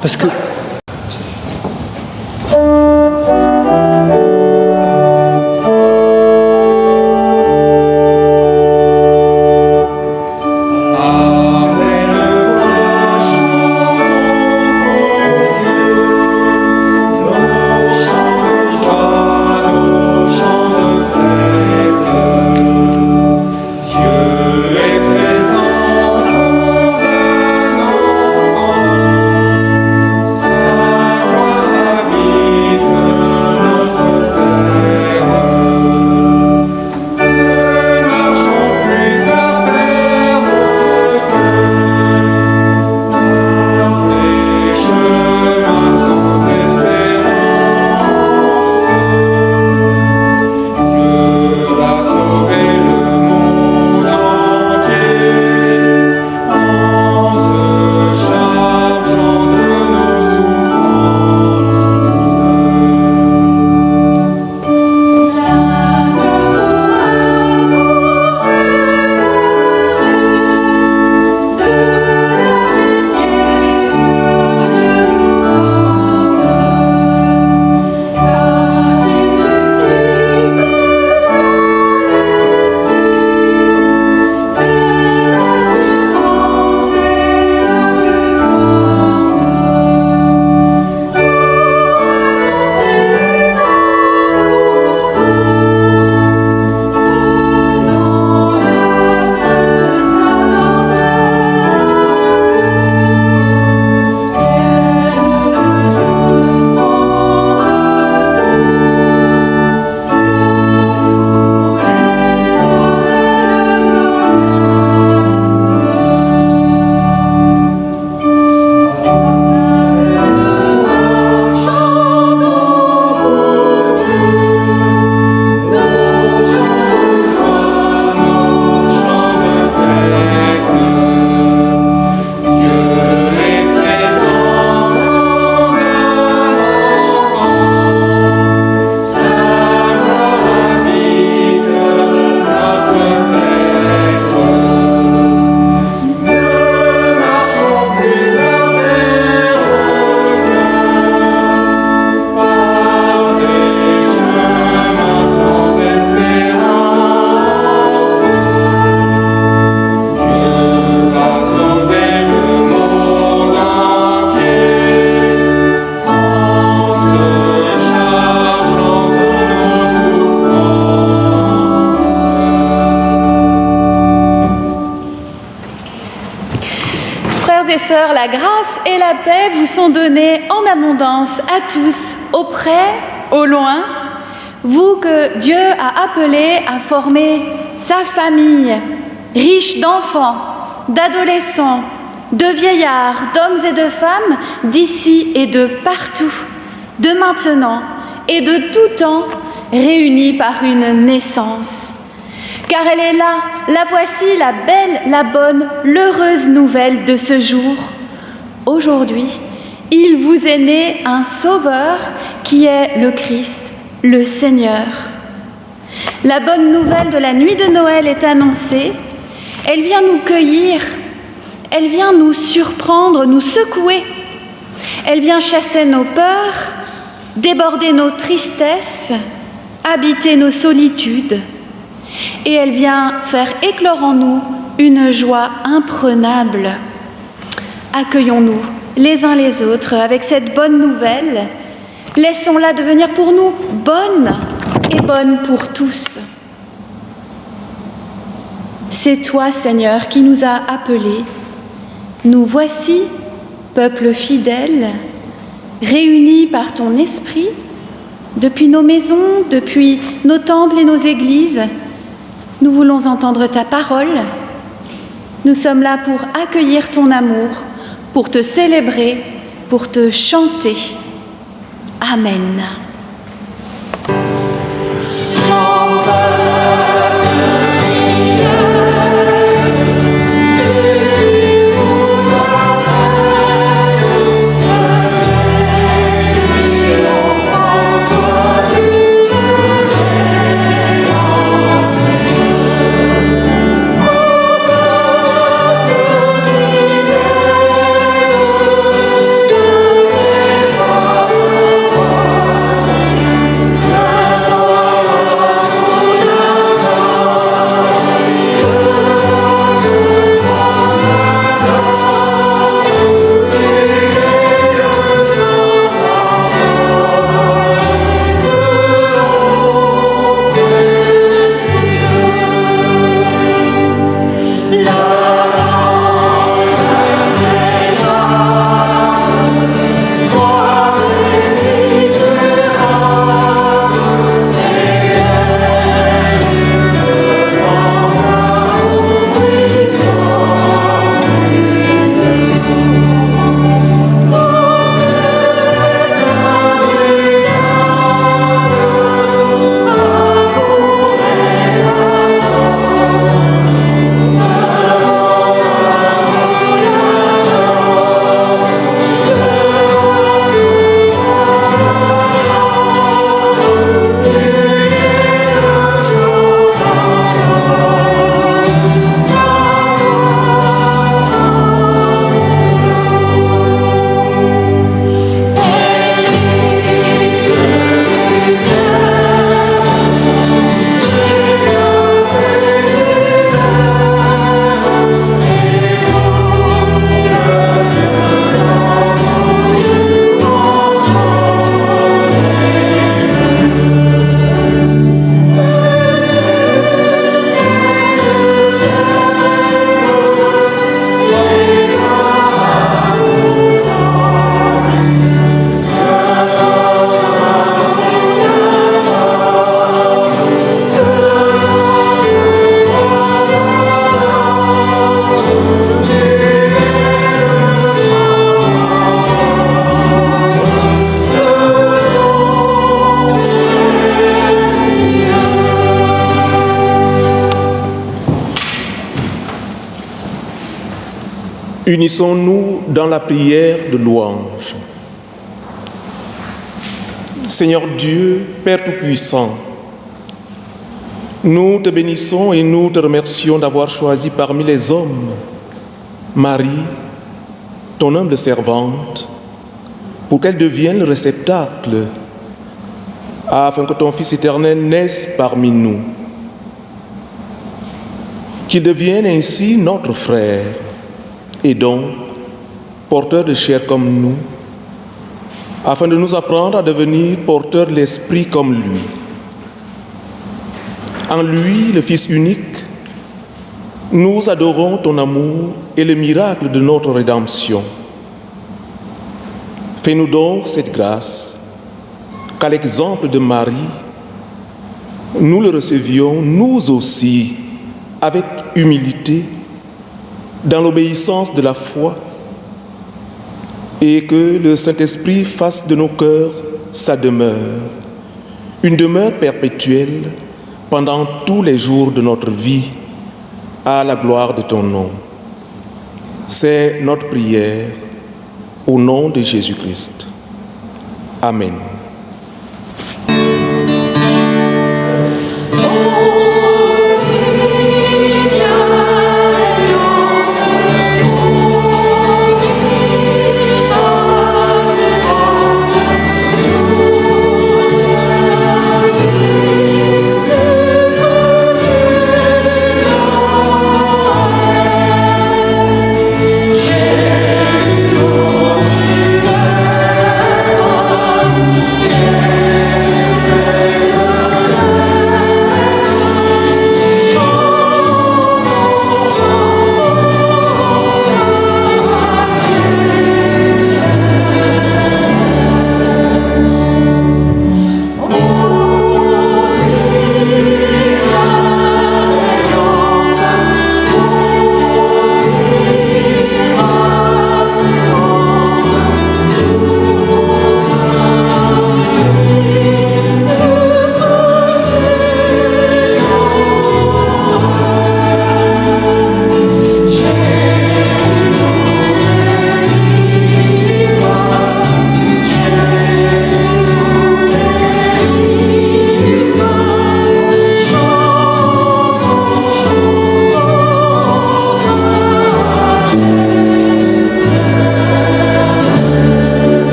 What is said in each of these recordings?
Parce que... sœurs, la grâce et la paix vous sont données en abondance à tous, au près, au loin. Vous que Dieu a appelés à former sa famille, riche d'enfants, d'adolescents, de vieillards, d'hommes et de femmes, d'ici et de partout, de maintenant et de tout temps, réunis par une naissance. Car elle est là, la voici, la belle, la bonne, l'heureuse nouvelle de ce jour. Aujourd'hui, il vous est né un Sauveur qui est le Christ, le Seigneur. La bonne nouvelle de la nuit de Noël est annoncée. Elle vient nous cueillir, elle vient nous surprendre, nous secouer. Elle vient chasser nos peurs, déborder nos tristesses, habiter nos solitudes. Et elle vient faire éclore en nous une joie imprenable. Accueillons-nous les uns les autres avec cette bonne nouvelle. Laissons-la devenir pour nous bonne et bonne pour tous. C'est toi, Seigneur, qui nous as appelés. Nous voici, peuple fidèle, réunis par ton esprit, depuis nos maisons, depuis nos temples et nos églises. Nous voulons entendre ta parole. Nous sommes là pour accueillir ton amour, pour te célébrer, pour te chanter. Amen. Amen. Unissons-nous dans la prière de louange. Seigneur Dieu, Père Tout-Puissant, nous te bénissons et nous te remercions d'avoir choisi parmi les hommes Marie, ton humble servante, pour qu'elle devienne le réceptacle, afin que ton Fils éternel naisse parmi nous. Qu'il devienne ainsi notre frère, et donc porteur de chair comme nous, afin de nous apprendre à devenir porteurs de l'Esprit comme lui. En lui, le Fils unique, nous adorons ton amour et le miracle de notre rédemption. Fais-nous donc cette grâce, qu'à l'exemple de Marie, nous le recevions, nous aussi, avec humilité, dans l'obéissance de la foi, et que le Saint-Esprit fasse de nos cœurs sa demeure, une demeure perpétuelle pendant tous les jours de notre vie, à la gloire de ton nom. C'est notre prière au nom de Jésus-Christ. Amen.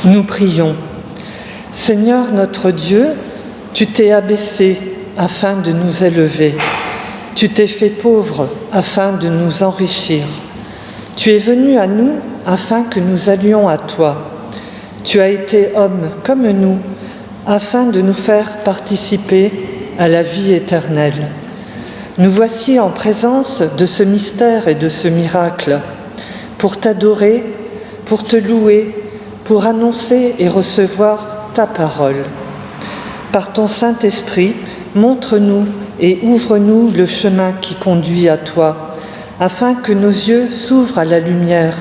Nous prions. Seigneur notre Dieu, tu t'es abaissé afin de nous élever. Tu t'es fait pauvre afin de nous enrichir. Tu es venu à nous afin que nous allions à toi. Tu as été homme comme nous afin de nous faire participer à la vie éternelle. Nous voici en présence de ce mystère et de ce miracle pour t'adorer, pour te louer, pour annoncer et recevoir ta parole. Par ton Saint-Esprit, montre-nous et ouvre-nous le chemin qui conduit à toi, afin que nos yeux s'ouvrent à la lumière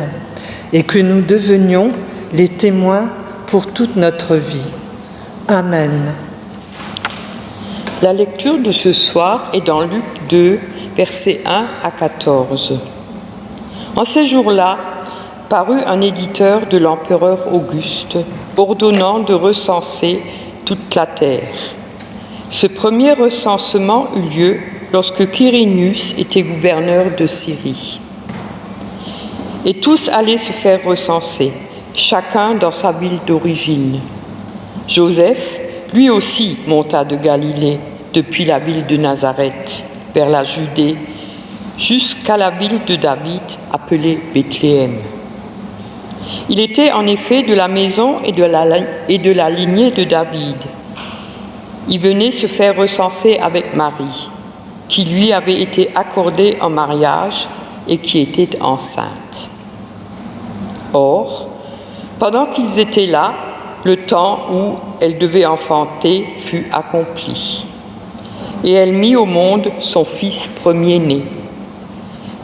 et que nous devenions les témoins pour toute notre vie. Amen. La lecture de ce soir est dans Luc 2, versets 1 à 14. En ces jours-là, parut un éditeur de l'empereur Auguste, ordonnant de recenser toute la terre. Ce premier recensement eut lieu lorsque Quirinius était gouverneur de Syrie. Et tous allaient se faire recenser, chacun dans sa ville d'origine. Joseph, lui aussi, monta de Galilée, depuis la ville de Nazareth, vers la Judée, jusqu'à la ville de David appelée Bethléem. Il était en effet de la maison et de la lignée de David. Il venait se faire recenser avec Marie, qui lui avait été accordée en mariage et qui était enceinte. Or, pendant qu'ils étaient là, le temps où elle devait enfanter fut accompli. Et elle mit au monde son fils premier-né.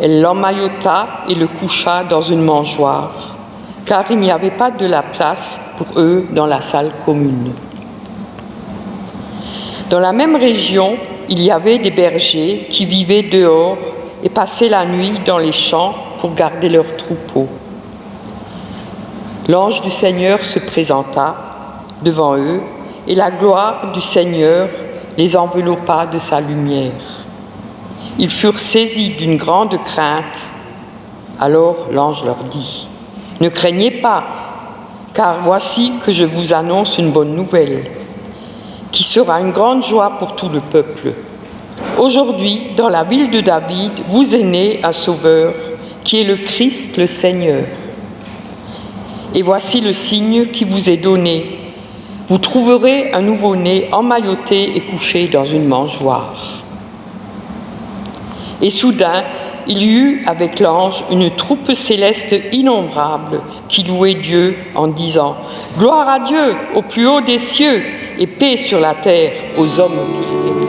Elle l'emmaillota et le coucha dans une mangeoire, car il n'y avait pas de la place pour eux dans la salle commune. Dans la même région, il y avait des bergers qui vivaient dehors et passaient la nuit dans les champs pour garder leurs troupeaux. L'ange du Seigneur se présenta devant eux et la gloire du Seigneur les enveloppa de sa lumière. Ils furent saisis d'une grande crainte. Alors l'ange leur dit : « Ne craignez pas, car voici que je vous annonce une bonne nouvelle, qui sera une grande joie pour tout le peuple. Aujourd'hui, dans la ville de David, vous est né un Sauveur, qui est le Christ, le Seigneur. Et voici le signe qui vous est donné. Vous trouverez un nouveau-né emmailloté et couché dans une mangeoire. » Et soudain, il y eut avec l'ange une troupe céleste innombrable qui louait Dieu en disant : « Gloire à Dieu au plus haut des cieux et paix sur la terre aux hommes qu'il aime. »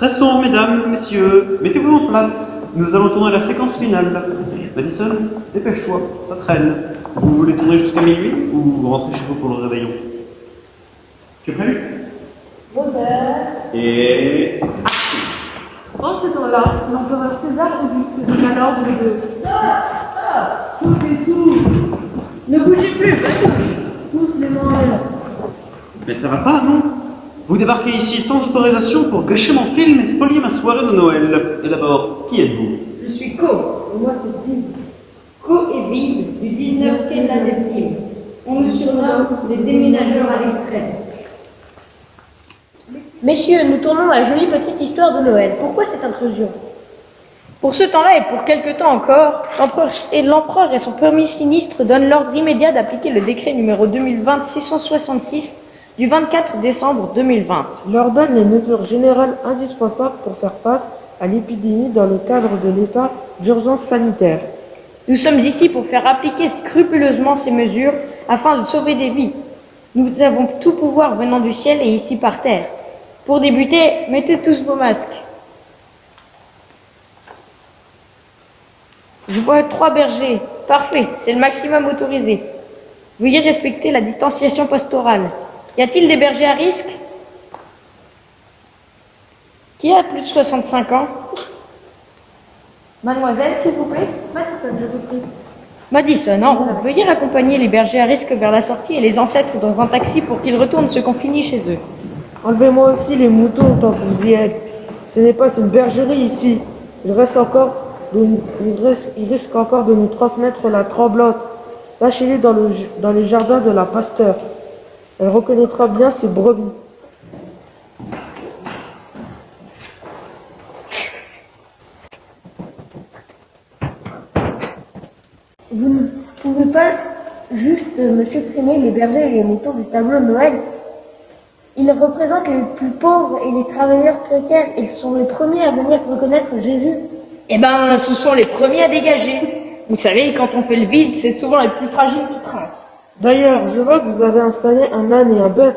Pressons, mesdames, messieurs, mettez-vous en place. Nous allons tourner la séquence finale. Madison, dépêche-toi, ça traîne. Vous voulez tourner jusqu'à minuit ou rentrer chez vous pour le réveillon? Tu es prévu? Moteur. Et... Dans ce temps-là, l'empereur César Auguste donna l'ordre de... Stop! Coupez tout! Ne bougez plus, la touche! Tous les mains en l'air. Mais ça va pas, non? Vous débarquez ici sans autorisation pour gâcher mon film et spolier ma soirée de Noël. Et d'abord, qui êtes-vous? Je suis Co, et moi c'est Vide. Co et Vide, du 19 quai de la Delphine. On nous surnomme les déménageurs à l'extrême. Messieurs, nous tournons la jolie petite histoire de Noël. Pourquoi cette intrusion? Pour ce temps-là et pour quelque temps encore, l'empereur et son premier ministre donnent l'ordre immédiat d'appliquer le décret numéro 2020-666 du 24 décembre 2020. Il ordonne les mesures générales indispensables pour faire face à l'épidémie dans le cadre de l'état d'urgence sanitaire. Nous sommes ici pour faire appliquer scrupuleusement ces mesures afin de sauver des vies. Nous avons tout pouvoir venant du ciel et ici par terre. Pour débuter, mettez tous vos masques. Je vois 3 bergers. Parfait, c'est le maximum autorisé. Veuillez respecter la distanciation pastorale. Y a-t-il des bergers à risque? Qui a plus de 65 ans? Mademoiselle, s'il vous plaît. Madison, je vous prie. Madison, en route. Veuillez accompagner les bergers à risque vers la sortie et les ancêtres dans un taxi pour qu'ils retournent se confiner chez eux. Enlevez-moi aussi les moutons tant que vous y êtes. Ce n'est pas une bergerie ici. Il risque encore de nous transmettre la tremblote. Lâchez-les dans les jardins de la pasteur. Elle reconnaîtra bien ses brebis. Vous ne pouvez pas juste me supprimer les bergers et les moutons du tableau de Noël. Ils représentent les plus pauvres et les travailleurs précaires. Ils sont les premiers à venir reconnaître Jésus. Eh ben, ce sont les premiers à dégager. Vous savez, quand on fait le vide, c'est souvent les plus fragiles qui trinquent. D'ailleurs, je vois que vous avez installé un âne et un bœuf.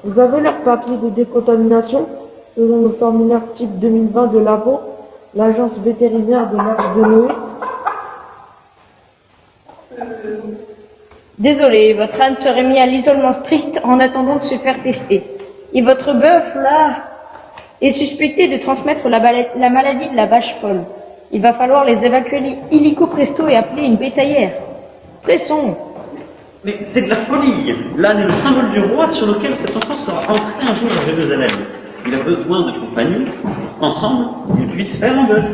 Vous avez leur papier de décontamination selon le formulaire type 2020 de l'AVO, l'agence vétérinaire de l'Arche de Noé. Désolé, votre âne serait mis à l'isolement strict en attendant de se faire tester. Et votre bœuf, là, est suspecté de transmettre la maladie de la vache folle. Il va falloir les évacuer illico presto et appeler une bétaillère. Pressons. Mais c'est de la folie. L'âne est le symbole du roi sur lequel cet enfant sera entré un jour à Jérusalem. Il a besoin de compagnie. Ensemble, ils puissent faire un bœuf.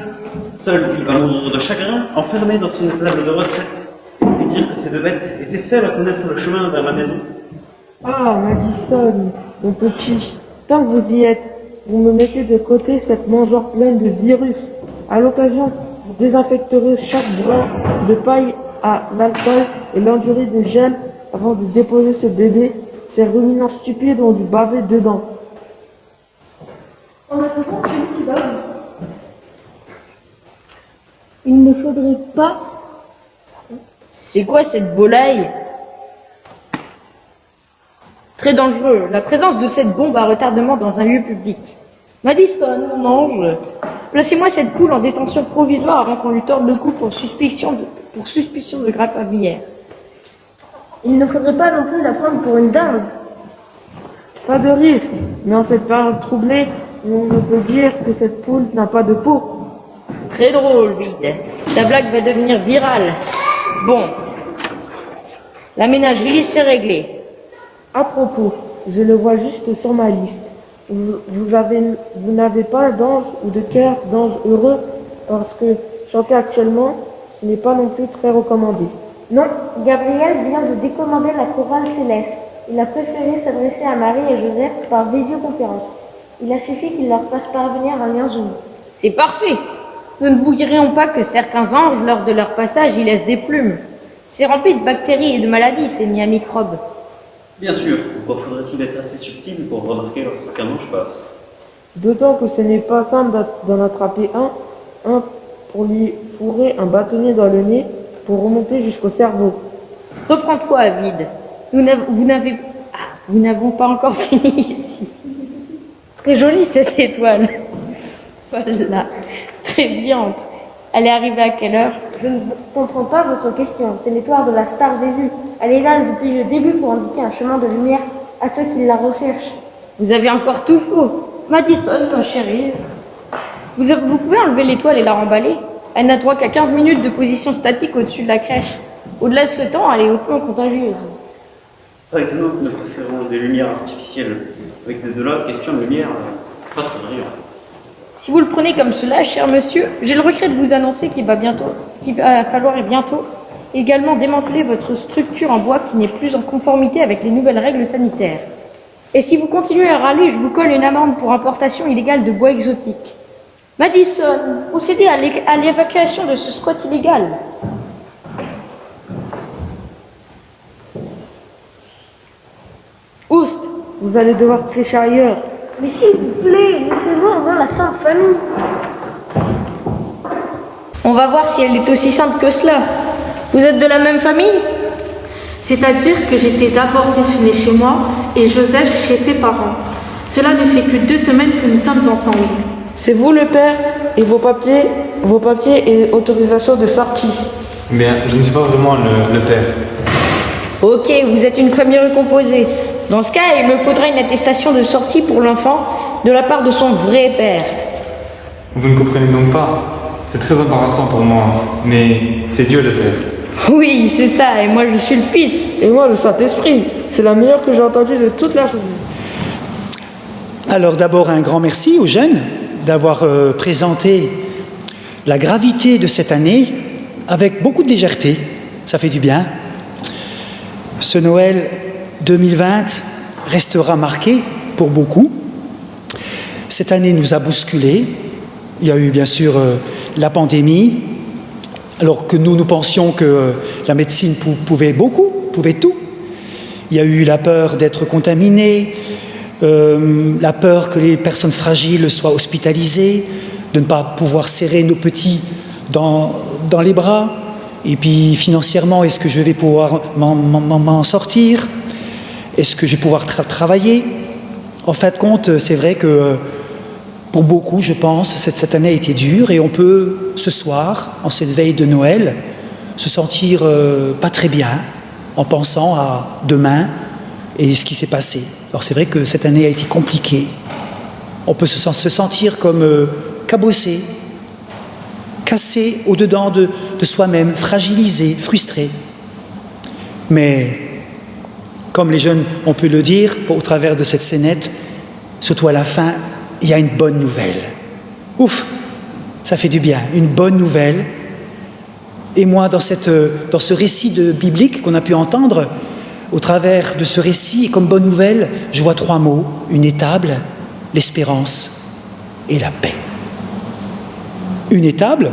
Seul, il va mourir de chagrin, enfermé dans son étable de retraite. Et dire que ces 2 bêtes étaient seules à connaître le chemin vers la maison. Ah, Madison, mon petit, tant que vous y êtes, vous me mettez de côté cette mangeoire pleine de virus. À l'occasion, vous désinfecterez chaque brin de paille à l'alcool et l'endurie de gel avant de déposer ce bébé. Ces ruminants stupides ont dû baver dedans. En attendant, celui qui bave. Il ne faudrait pas. C'est quoi cette volaille? Très dangereux. La présence de cette bombe à retardement dans un lieu public. Madison, mon ange, placez-moi cette poule en détention provisoire avant qu'on lui torde le cou pour suspicion de grappe aviaire. Il ne faudrait pas non plus la prendre pour une dinde. Pas de risque, mais en cette période troublée, on ne peut dire que cette poule n'a pas de peau. Très drôle, vide. Ta blague va devenir virale. Bon. La ménagerie, c'est réglé. À propos, je le vois juste sur ma liste. Vous n'avez pas d'ange ou de cœur d'ange heureux parce que chanter actuellement, ce n'est pas non plus très recommandé. Non, Gabriel vient de décommander la chorale céleste. Il a préféré s'adresser à Marie et Joseph par visioconférence. Il a suffi qu'il leur fasse parvenir un lien Zoom. C'est parfait. Nous ne vous dirions pas que certains anges, lors de leur passage, y laissent des plumes. C'est rempli de bactéries et de maladies, ces nids à microbes. Bien sûr, pourquoi faudrait-il être assez subtil pour remarquer lorsqu'un ange passe? D'autant que ce n'est pas simple d'en attraper un pour lui fourrer un bâtonnier dans le nez pour remonter jusqu'au cerveau. Reprends-toi, vide. Nous n'avons pas encore fini ici. Très jolie cette étoile. Voilà, très brillante. Elle est arrivée à quelle heure? Je ne comprends pas votre question. C'est l'étoile de la star Jésus. Elle est là depuis le début pour indiquer un chemin de lumière à ceux qui la recherchent. Vous avez encore tout faux. Madison, ma chérie. Vous pouvez enlever l'étoile et la remballer? Elle n'a droit qu'à 15 minutes de position statique au-dessus de la crèche. Au-delà de ce temps, elle est hautement contagieuse. Avec nous, nous préférons des lumières artificielles. Avec ces 2-là, question de lumière, c'est pas très brillant. Si vous le prenez comme cela, cher monsieur, j'ai le regret de vous annoncer qu'il va falloir bientôt également démanteler votre structure en bois qui n'est plus en conformité avec les nouvelles règles sanitaires. Et si vous continuez à râler, je vous colle une amende pour importation illégale de bois exotique. Madison, procédez à l'évacuation de ce squat illégal. Oust, vous allez devoir prêcher ailleurs. Mais s'il vous plaît, laissez-moi voir la Sainte Famille. On va voir si elle est aussi sainte que cela. Vous êtes de la même famille? C'est-à-dire que j'étais d'abord confinée chez moi et Joseph chez ses parents. Cela ne fait que 2 semaines que nous sommes ensemble. C'est vous le père et vos papiers et autorisation de sortie. Mais je ne suis pas vraiment le père. Ok, vous êtes une famille recomposée. Dans ce cas, il me faudra une attestation de sortie pour l'enfant de la part de son vrai père. Vous ne comprenez donc pas. C'est très embarrassant pour moi, mais c'est Dieu le père. Oui, c'est ça, et moi je suis le fils. Et moi le Saint-Esprit. C'est la meilleure que j'ai entendue de toute la journée. Alors d'abord un grand merci aux jeunes d'avoir présenté la gravité de cette année avec beaucoup de légèreté. Ça fait du bien. Ce Noël 2020 restera marqué pour beaucoup. Cette année nous a bousculés. Il y a eu bien sûr la pandémie, alors que nous pensions que la médecine pouvait tout. Il y a eu la peur d'être contaminé, la peur que les personnes fragiles soient hospitalisées, de ne pas pouvoir serrer nos petits dans les bras. Et puis financièrement, est-ce que je vais pouvoir m'en sortir? Est-ce que je vais pouvoir travailler? En fin de compte, c'est vrai que pour beaucoup, je pense, cette année a été dure et on peut, ce soir, en cette veille de Noël, se sentir pas très bien en pensant à demain et ce qui s'est passé. Alors c'est vrai que cette année a été compliquée. On peut se sentir comme cabossé, cassé au-dedans de soi-même, fragilisé, frustré. Mais, comme les jeunes ont pu le dire au travers de cette scénette, surtout à la fin, il y a une bonne nouvelle. Ouf, ça fait du bien, une bonne nouvelle. Et moi, dans ce récit biblique qu'on a pu entendre, au travers de ce récit, comme bonne nouvelle, je vois 3 mots, une étable, l'espérance et la paix. Une étable,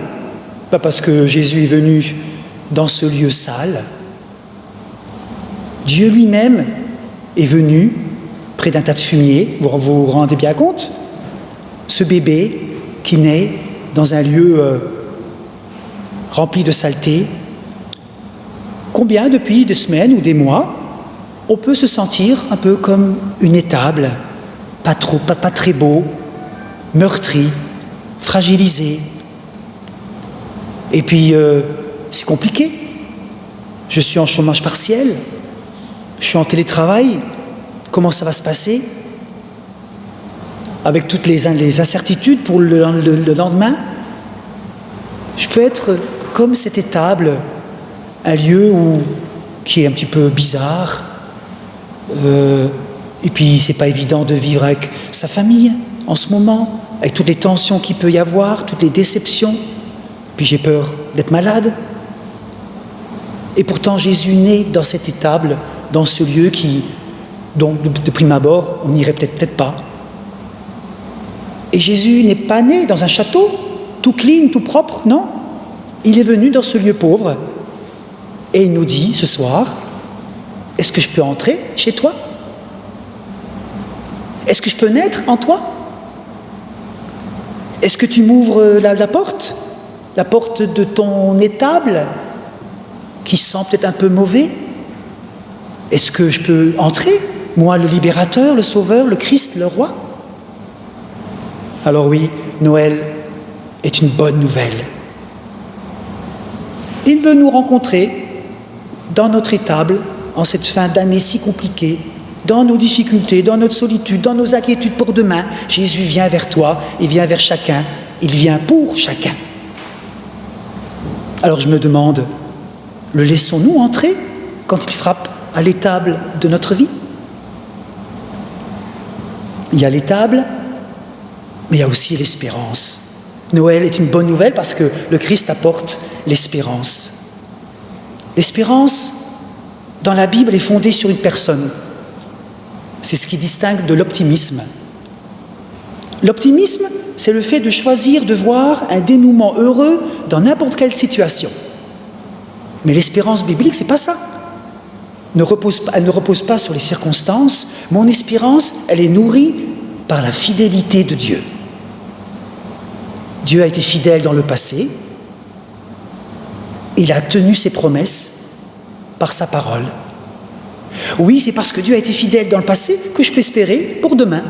pas parce que Jésus est venu dans ce lieu sale. Dieu lui-même est venu près d'un tas de fumier, vous vous rendez bien compte? Ce bébé qui naît dans un lieu rempli de saleté. Combien, depuis des semaines ou des mois, on peut se sentir un peu comme une étable, pas très beau, meurtri, fragilisé. Et puis, c'est compliqué. Je suis en chômage partiel, je suis en télétravail. Comment ça va se passer? Avec toutes les incertitudes pour le lendemain, je peux être comme cette étable, un lieu qui est un petit peu bizarre. Et puis, c'est pas évident de vivre avec sa famille en ce moment, avec toutes les tensions qu'il peut y avoir, toutes les déceptions. Puis j'ai peur d'être malade. Et pourtant, Jésus naît dans cette étable, dans ce lieu dont de prime abord, on n'irait peut-être pas. Et Jésus n'est pas né dans un château, tout clean, tout propre, non. Il est venu dans ce lieu pauvre. Et il nous dit ce soir, est-ce que je peux entrer chez toi? Est-ce que je peux naître en toi? Est-ce que tu m'ouvres la porte? La porte de ton étable qui sent peut-être un peu mauvais? Est-ce que je peux entrer? Moi, le libérateur, le sauveur, le Christ, le roi? Alors oui, Noël est une bonne nouvelle. Il veut nous rencontrer dans notre étable, en cette fin d'année si compliquée, dans nos difficultés, dans notre solitude, dans nos inquiétudes pour demain. Jésus vient vers toi, il vient vers chacun, il vient pour chacun. Alors je me demande, le laissons-nous entrer quand il frappe à l'étable de notre vie? Il y a l'étable, mais il y a aussi l'espérance. Noël est une bonne nouvelle parce que le Christ apporte l'espérance. L'espérance, dans la Bible, est fondée sur une personne. C'est ce qui distingue de l'optimisme. L'optimisme, c'est le fait de choisir de voir un dénouement heureux dans n'importe quelle situation. Mais l'espérance biblique, c'est pas ça. Elle ne repose pas sur les circonstances. Mon espérance, elle est nourrie par la fidélité de Dieu. Dieu a été fidèle dans le passé. Il a tenu ses promesses par sa parole. Oui, c'est parce que Dieu a été fidèle dans le passé que je peux espérer pour demain.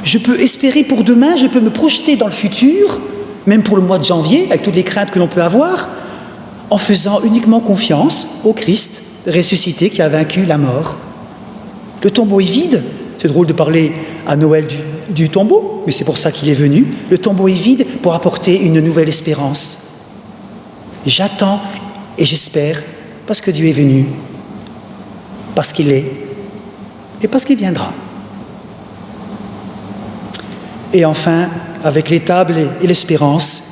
Je peux espérer pour demain, je peux me projeter dans le futur, même pour le mois de janvier, avec toutes les craintes que l'on peut avoir, en faisant uniquement confiance au Christ ressuscité qui a vaincu la mort. Le tombeau est vide. C'est drôle de parler à Noël du tombeau, mais c'est pour ça qu'il est venu. Le tombeau est vide pour apporter une nouvelle espérance. J'attends et j'espère parce que Dieu est venu, parce qu'il est et parce qu'il viendra. Et enfin, avec l'étable et l'espérance,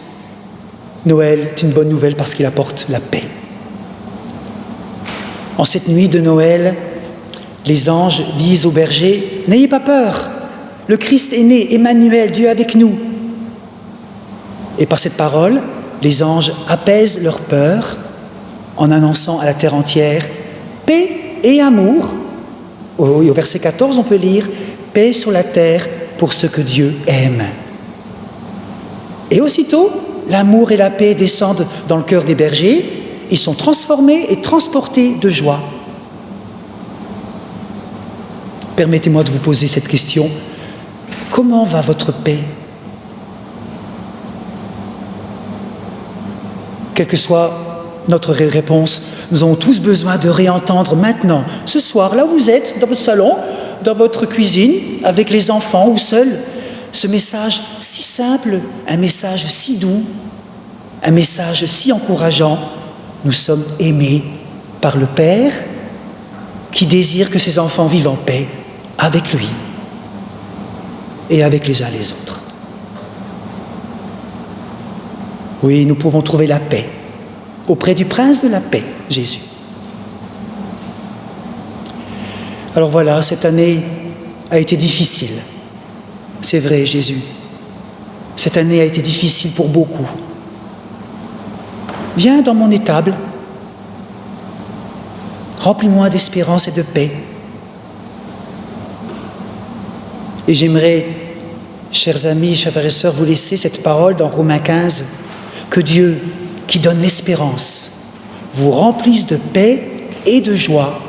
Noël est une bonne nouvelle parce qu'il apporte la paix. En cette nuit de Noël, les anges disent aux bergers « N'ayez pas peur, le Christ est né, Emmanuel, Dieu avec nous. » Et par cette parole, les anges apaisent leur peur en annonçant à la terre entière paix et amour. Au verset 14, on peut lire « Paix sur la terre pour ceux que Dieu aime. » Et aussitôt, l'amour et la paix descendent dans le cœur des bergers. Ils sont transformés et transportés de joie. Permettez-moi de vous poser cette question. Comment va votre paix? Quelle que soit notre réponse, nous avons tous besoin de réentendre maintenant, ce soir, là où vous êtes, dans votre salon, dans votre cuisine, avec les enfants ou seul, ce message si simple, un message si doux, un message si encourageant. Nous sommes aimés par le Père qui désire que ses enfants vivent en paix avec lui et avec les uns les autres. Oui, nous pouvons trouver la paix auprès du Prince de la paix, Jésus. Alors voilà, cette année a été difficile. C'est vrai, Jésus. Cette année a été difficile pour beaucoup. Viens dans mon étable, remplis-moi d'espérance et de paix. Et j'aimerais, chers amis, chers frères et sœurs, vous laisser cette parole dans Romains 15, que Dieu, qui donne l'espérance, vous remplisse de paix et de joie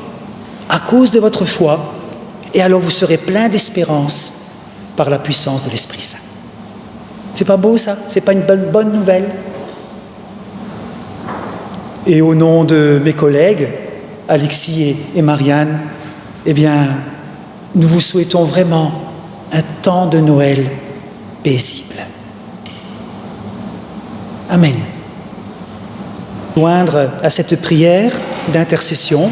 à cause de votre foi, et alors vous serez plein d'espérance par la puissance de l'Esprit Saint. C'est pas beau ça? C'est pas une bonne nouvelle? Et au nom de mes collègues, Alexis et Marianne, eh bien, nous vous souhaitons vraiment un temps de Noël paisible. Amen. Joindre à cette prière d'intercession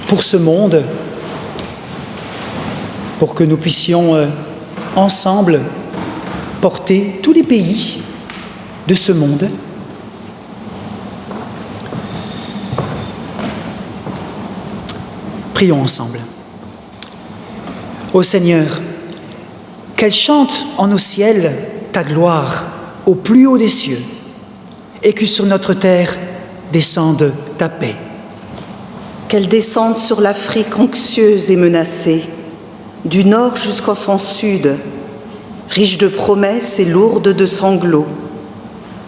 pour ce monde, pour que nous puissions ensemble porter tous les pays de ce monde. Prions ensemble. Ô Seigneur, qu'elle chante en nos ciels ta gloire au plus haut des cieux, et que sur notre terre descende ta paix. Qu'elle descende sur l'Afrique anxieuse et menacée, du nord jusqu'en son sud, riche de promesses et lourde de sanglots,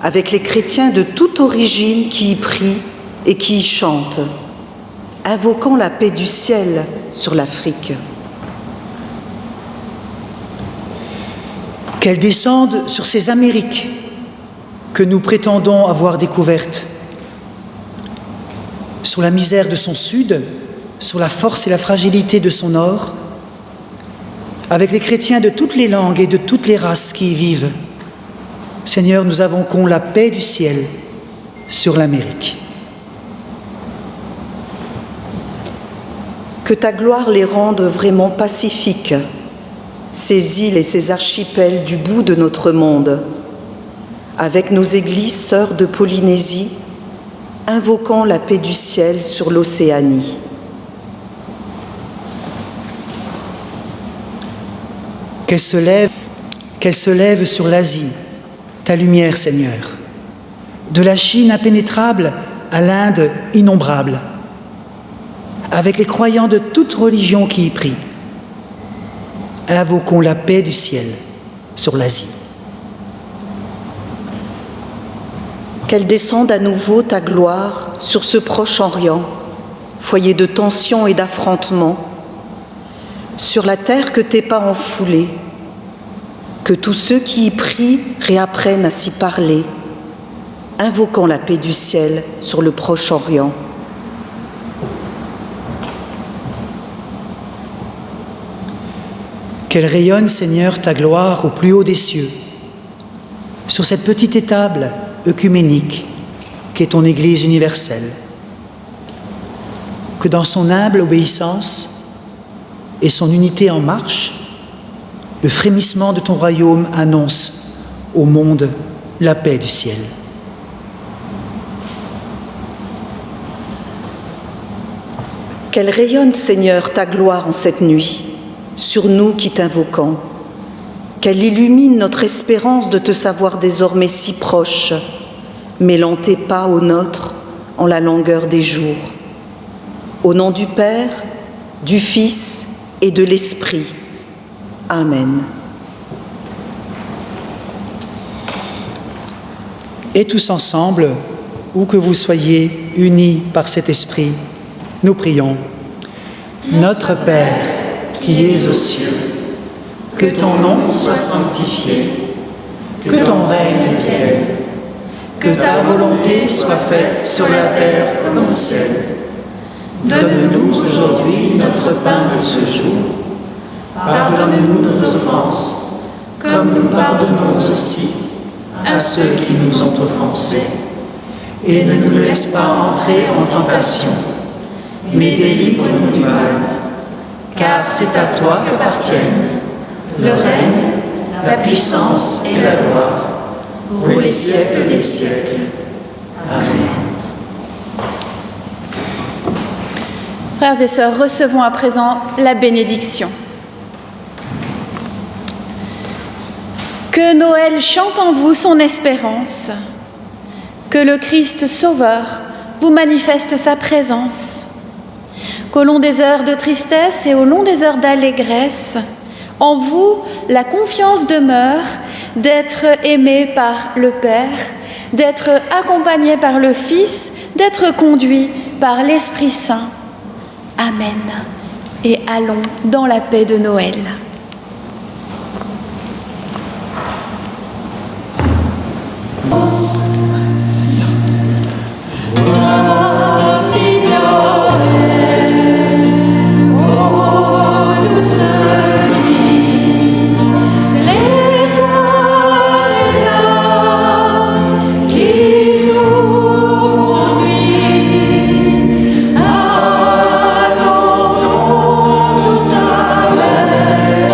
avec les chrétiens de toute origine qui y prient et qui y chantent, invoquant la paix du ciel sur l'Afrique. Qu'elle descende sur ces Amériques que nous prétendons avoir découvertes, sur la misère de son sud, sur la force et la fragilité de son nord, avec les chrétiens de toutes les langues et de toutes les races qui y vivent. Seigneur, nous invoquons la paix du ciel sur l'Amérique. Que ta gloire les rende vraiment pacifiques, ces îles et ces archipels du bout de notre monde, avec nos églises sœurs de Polynésie, invoquant la paix du ciel sur l'Océanie. qu'elle se lève sur l'Asie, ta lumière, Seigneur, de la Chine impénétrable à l'Inde innombrable, avec les croyants de toute religion qui y prient. Invoquons la paix du ciel sur l'Asie. Qu'elle descende à nouveau ta gloire sur ce Proche-Orient, foyer de tensions et d'affrontements, sur la terre que tes pas ont foulée, que tous ceux qui y prient réapprennent à s'y parler, invoquant la paix du ciel sur le Proche-Orient. Qu'elle rayonne, Seigneur, ta gloire au plus haut des cieux, sur cette petite étable œcuménique qu'est ton Église universelle. Que dans son humble obéissance et son unité en marche, le frémissement de ton royaume annonce au monde la paix du ciel. Qu'elle rayonne, Seigneur, ta gloire en cette nuit, sur nous qui t'invoquons. Qu'elle illumine notre espérance de te savoir désormais si proche, mêlant tes pas aux nôtres en la longueur des jours. Au nom du Père, du Fils et de l'Esprit. Amen. Et tous ensemble, où que vous soyez unis par cet esprit, nous prions. Notre Père, qui es aux cieux, que ton nom soit sanctifié, que ton règne vienne, que ta volonté soit faite sur la terre comme au ciel. Donne-nous aujourd'hui notre pain de ce jour. Pardonne-nous nos offenses, comme nous pardonnons aussi à ceux qui nous ont offensés. Et ne nous laisse pas entrer en tentation, mais délivre-nous du mal. Car c'est à toi qu'appartiennent le règne, la puissance et la gloire, pour les siècles des siècles. Amen. Frères et sœurs, recevons à présent la bénédiction. Que Noël chante en vous son espérance, que le Christ Sauveur vous manifeste sa présence, qu'au long des heures de tristesse et au long des heures d'allégresse, en vous la confiance demeure d'être aimé par le Père, d'être accompagné par le Fils, d'être conduit par l'Esprit Saint. Amen. Et allons dans la paix de Noël. Attendons sa mère.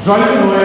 Joyeux Noël.